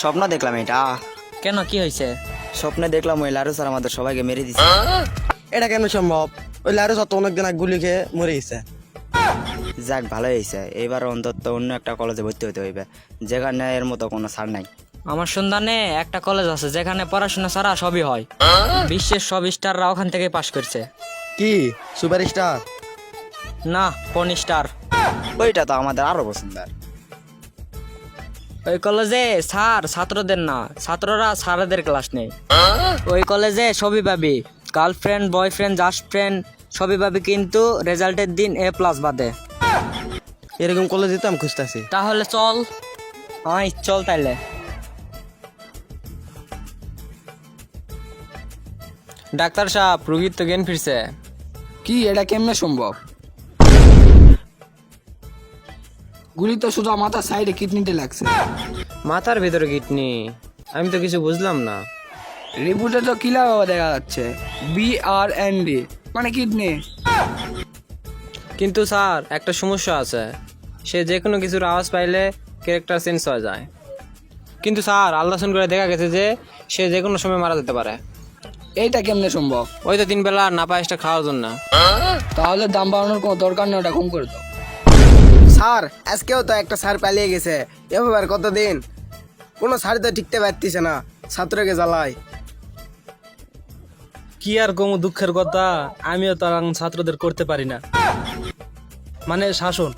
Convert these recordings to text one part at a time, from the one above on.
স্বপ্ন দেখলাম এটা। কেন, কি হয়েছে? স্বপ্নে দেখলাম ওই লারু স্যার আমাদের সবাইকে মেরে দিছে। এটা কেন সম্ভব? ওই লারু যত অনেকদিন আগে গুলি খেয়ে মরে গেছে। যাক, ভালো হয়েছে। এবার অন্তত অন্য একটা কলেজে ভর্তি হতে হইবে, যেখানে এর মতো কোনো স্যার নাই। আমার সন্ধানে একটা কলেজ আছে যেখানে পড়াশোনা ছাড়া সবই হয়। বিশ্বের সব স্টাররা ওখান থেকে পাশ করছে। কি সুপার স্টার? না, কোন স্টার? ওইটা তো আমাদের আরো পছন্দের। ওই কলেজে স্যার ছাত্রদের না, ছাত্ররা স্যারদের ক্লাস নেই। ওই কলেজে সবই পাবি, গার্লফ্রেন্ড, বয়ফ্রেন্ড, জাস্ট ফ্রেন্ড সবই পাবি, কিন্তু রেজাল্টের দিন A+ বাদে। এরকম কলেজে তো আমি খুঁজতেছি। তাহলে চল। চল তাইলে। ডাক্তার সাহেব, রোগীর তো জ্ঞান ফিরছে। কি এটা কেমনে সম্ভব? গুলি তো শুধু মাথার সাইডে কিডনিতে লাগছে। মাথার ভিতরে কিডনি? আমি তো কিছু বুঝলাম না। রিপোর্টে তো কিলা বাবা দেখা যাচ্ছে, BRND মানে কিডনি। কিন্তু স্যার, একটা সমস্যা আছে। সে যে কোনো কিছুর আওয়াজ পাইলে ক্যারেক্টার চেঞ্জ হয়ে যায়। কিন্তু স্যার, আল্ট্রাসাউন্ড করে দেখা গেছে যে সে যে কোনো সময় মারা যেতে পারে। এইটা কেমনে সম্ভব? ওই তো 3 বেলা না পায়েসটা খাওয়ার জন্য। তাহলে দাম বাড়ানোর কোনো দরকার নেই, ওটা কম করে দাও। স্যার আজকেও তো একটা স্যার পালিয়ে গেছে। এবার কতদিন কোনো স্যার তো টিকতে পারতেছে না, ছাত্রকে জ্বালায়। কি আর কম দুঃখের কথা, আমিও তো আর ছাত্রদের করতে পারি না, মানে শাসন।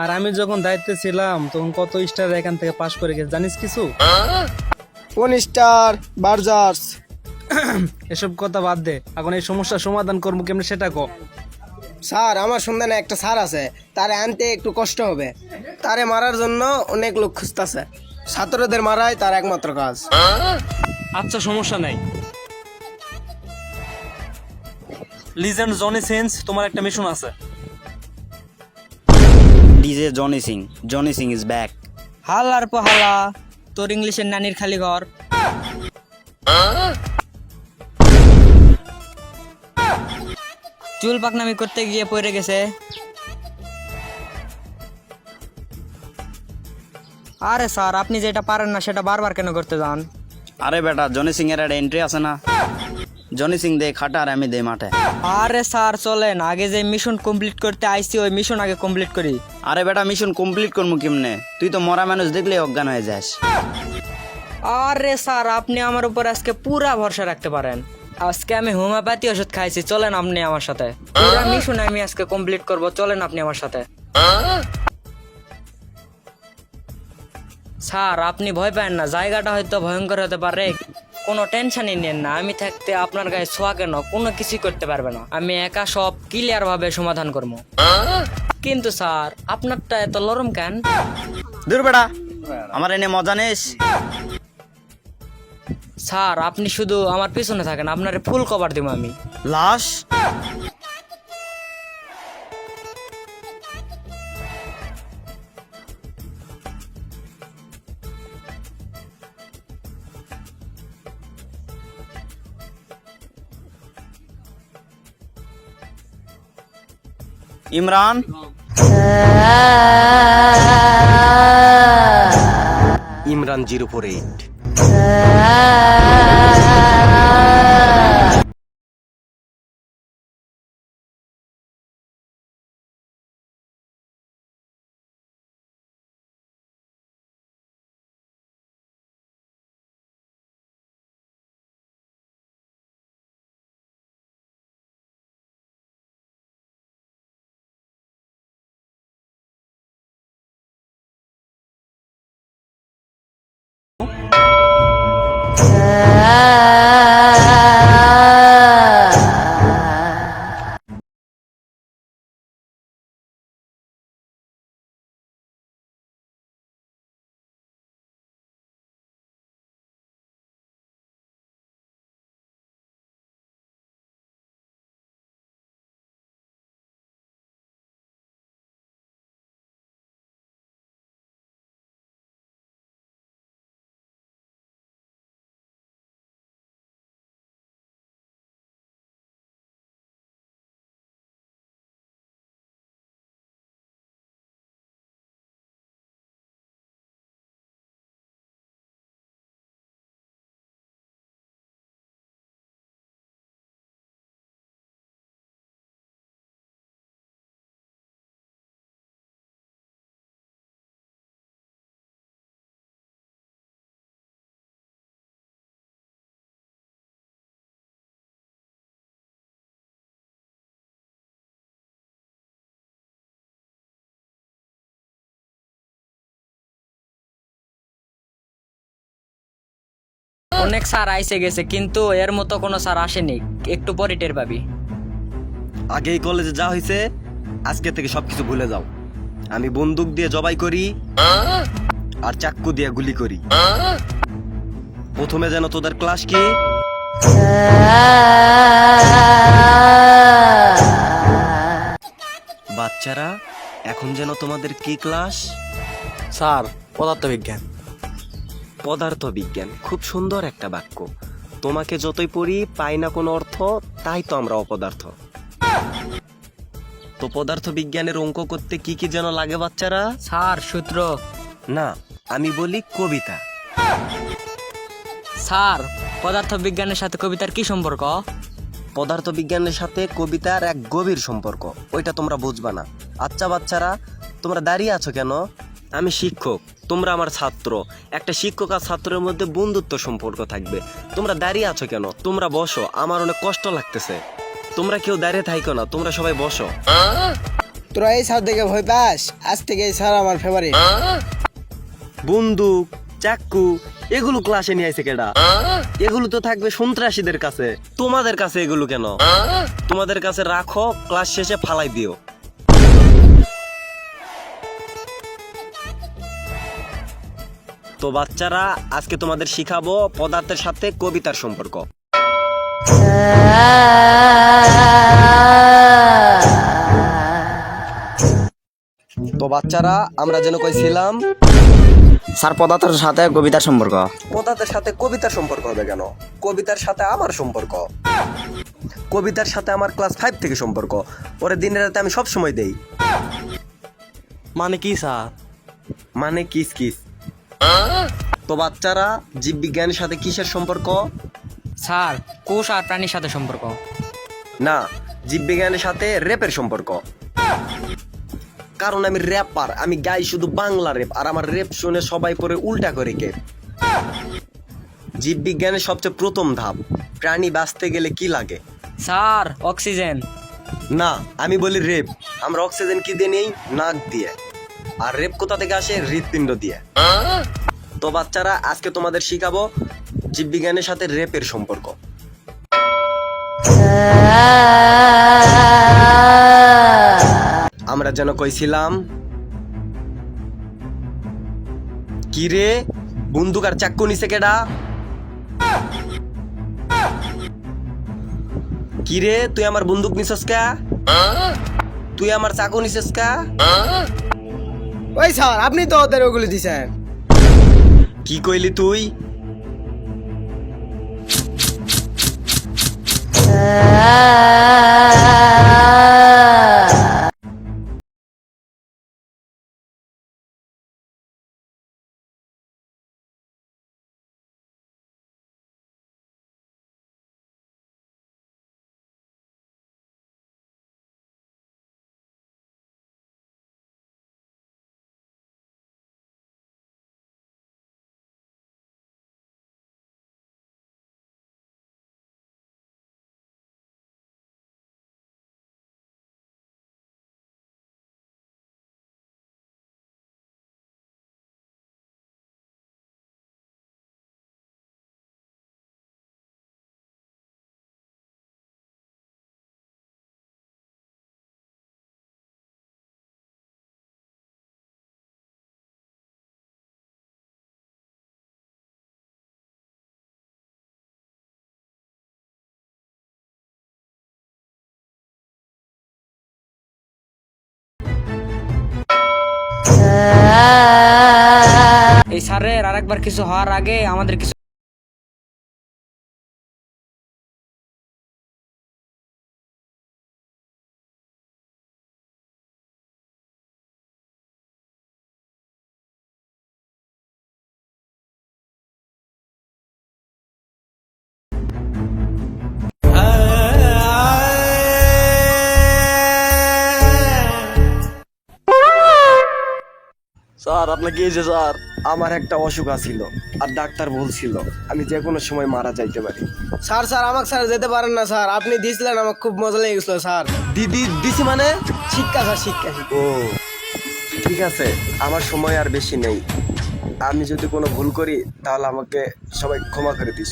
আর আমি যখন দায়িত্বে ছিলাম তখন কত স্টার এখান থেকে পাশ করে গেছে জানিস কিছু? কোন স্টার? বার্জার্স? এসব কথা বাদ দে, এখন এই সমস্যার সমাধান করবো কেমনে সেটা কো। স্যার আমার সন্ধানে একটা স্যার আছে, তারে আনতে একটু কষ্ট হবে। তারে মারার জন্য অনেক লোক খুঁজতেছে। ছাত্রদের মারাই তার একমাত্র কাজ। আচ্ছা, সমস্যা নাই। লিজেন্ড জনি সিন্স, তোমার একটা মিশন আছে। DJ Johnny Singh is back. হালার পহালা, তোর ইংলিশের নানির খালি ঘর। চুল পাকনামি করতে গিয়ে পড়ে গেছে। আরে স্যার, আপনি যেটা পারেন না সেটা বারবার কেন করতে যান? আরে বেটা, জনি সিং এর একটা এন্ট্রি আছে না? জনি সিং দে খাটা আর আমি দে মাঠে। আরে স্যার চলেন, আগে যে মিশন কমপ্লিট করতে আইছি ওই মিশন আগে কমপ্লিট করি। আরে বেটা, মিশন কমপ্লিট করবো কেমনে? তুই তো মরা মানুষ দেখলে অজ্ঞান হয়ে যাস। আরে স্যার, আপনি আমার উপর আজকে পুরা ভরসা রাখতে পারেন। আজকে আমি হোমিওপ্যাথি ওষুধ খাইছি, চলেন আপনি আমার সাথে। পুরা মিশন আমি আজকে কমপ্লিট করব, চলেন আপনি আমার সাথে। স্যার আপনি ভয় পান না, জায়গাটা হয়তো ভয়ঙ্কর হতে পারে, কোনো টেনশনই নেন না। আমি থাকতে আপনার গায়ে ছোঁয়া কেন কোনো কিছুই করতে পারবে না। আমি একা সব ক্লিয়ার ভাবে সমাধান করবো। কিন্তু স্যার আপনারটা এত নরম কেন? দূর বেটা, আমার এনে মজা নিস। স্যার আপনি শুধু আমার পিছনে থাকেন, আপনার ফুল কভার দিব আমি। লাশ? ইমরান? ইমরান 048 অনেক স্যার আইসে গেছে, কিন্তু এর মতো কোনো স্যার আসেনি। একটু পরে টের পাবি। আগে এই কলেজে যা হয়েছে আজকে থেকে সবকিছু ভুলে যাও। আমি বন্দুক দিয়ে জবাই করি আর চাক্কু দিয়ে গুলি করি। প্রথমে যেন তোদের ক্লাস কি? বাচ্চারা, এখন যেন তোমাদের কি ক্লাস? স্যার পদার্থবিজ্ঞান। পদার্থবিজ্ঞান, খুব সুন্দর একটা বাক্য। তোমাকে যতই পড়ি পাই না কোনো অর্থ, তাই তো আমরা অপদার্থ। তো পদার্থ বিজ্ঞানের অঙ্ক করতে কি কি যেন লাগে বাচ্চারা? স্যার সূত্র। না, আমি বলি কবিতা। স্যার পদার্থ বিজ্ঞানের সাথে কবিতার কি সম্পর্ক? পদার্থ বিজ্ঞানের সাথে কবিতার এক গভীর সম্পর্ক, ওইটা তোমরা বুঝবা না। আচ্ছা বাচ্চারা, তোমরা দাঁড়িয়ে আছো কেন? আমি শিক্ষক, তোমরা আমার ছাত্র। একটা শিক্ষক আর ছাত্রের মধ্যে বন্ধুত্ব সম্পর্ক থাকবে। তোমরা দাঁড়িয়ে আছো কেন? তোমরা বসো, আমার অনেক কষ্ট লাগতেছে। তোমরা কেউ দাঁড়িয়ে থাইকো না, তোমরা সবাই বসো। তোরা এই স্যার দেখে ভয় পাস? আজ থেকে এই স্যার আমার ফেভারিট। বন্দুক, চাক্কু এগুলো ক্লাসে নিয়ে আইছে কেডা? এগুলো তো থাকবে সন্ত্রাসীদের কাছে। তোমাদের কাছে এগুলো কেন? তোমাদের কাছে রাখো, ক্লাস শেষে ফালাই দিও। তো বাচ্চারা, আজকে তোমাদের শিখাবো পদার্থের সাথে কবিতার সম্পর্ক। তো বাচ্চারা, আমরা যেন কইছিলাম স্যার পদার্থের সাথে কবিতার সম্পর্ক। পদার্থের সাথে কবিতার সম্পর্ক হবে কেন? কবিতার সাথে আমার সম্পর্ক। কবিতার সাথে আমার ক্লাস 5 থেকে সম্পর্ক। ওরে দিনে রাতে আমি সব সময় দেই। মানে কি স্যার? মানে কিস কিস। তো বাচ্চারা, জীববিজ্ঞানের সাথে কিসের সম্পর্ক? স্যার কোষ আর প্রাণীর সাথে সম্পর্ক। না, জীববিজ্ঞানের সাথে রেপের সম্পর্ক। কারণ আমি র্যাপার, আমি গাই শুধু বাংলা রেপ, আর আমার রেপ শুনে সবাই পরে উল্টা করে কে। জীববিজ্ঞানের সবচেয়ে প্রথম ধাপ, প্রাণী বাঁচতে গেলে কি লাগে? Sir oxygen. না, আমি বলি রেপ। আমরা অক্সিজেন কি দিয়ে নেই? নাক দিয়ে। আর রেপ কোথা থেকে আসে? হৃৎপিণ্ড দিয়ে। তো বাচ্চারা, আজকে তোমাদের শিখাবো জীববিজ্ঞানের সাথে রেপের সম্পর্ক। আমরা যেন কইছিলাম কি রে, বন্দুক আর চাক্কু নিছে কেডা? কি রে, তুই আমার বন্দুক নিছস কা? তুই আমার চাকু নিছস কা? ওই স্যার, আপনি তো ওদের ওগুলো দিছেন। কি কইলি তুই? এই স্যারের আরেকবার কিছু হওয়ার আগে আমাদের কিছু স্যার, আপনাকে এই যে স্যার, আমার একটা অসুখ আছিল আর ডাক্তার বলছিল আমি যে কোনো সময় মারা যাইতে পারি। স্যার স্যার আমাকে স্যার যেতে পারেন না স্যার, আপনি দিয়েছিলেন, আমার খুব মজা লেগে গেছিল স্যার। দিদি দিছি মানে? শিক্ষা স্যার, শিক্ষা। ও ঠিক আছে, আমার সময় আর বেশি নেই। আমি যদি কোনো ভুল করি তাহলে আমাকে সবাই ক্ষমা করে দিস।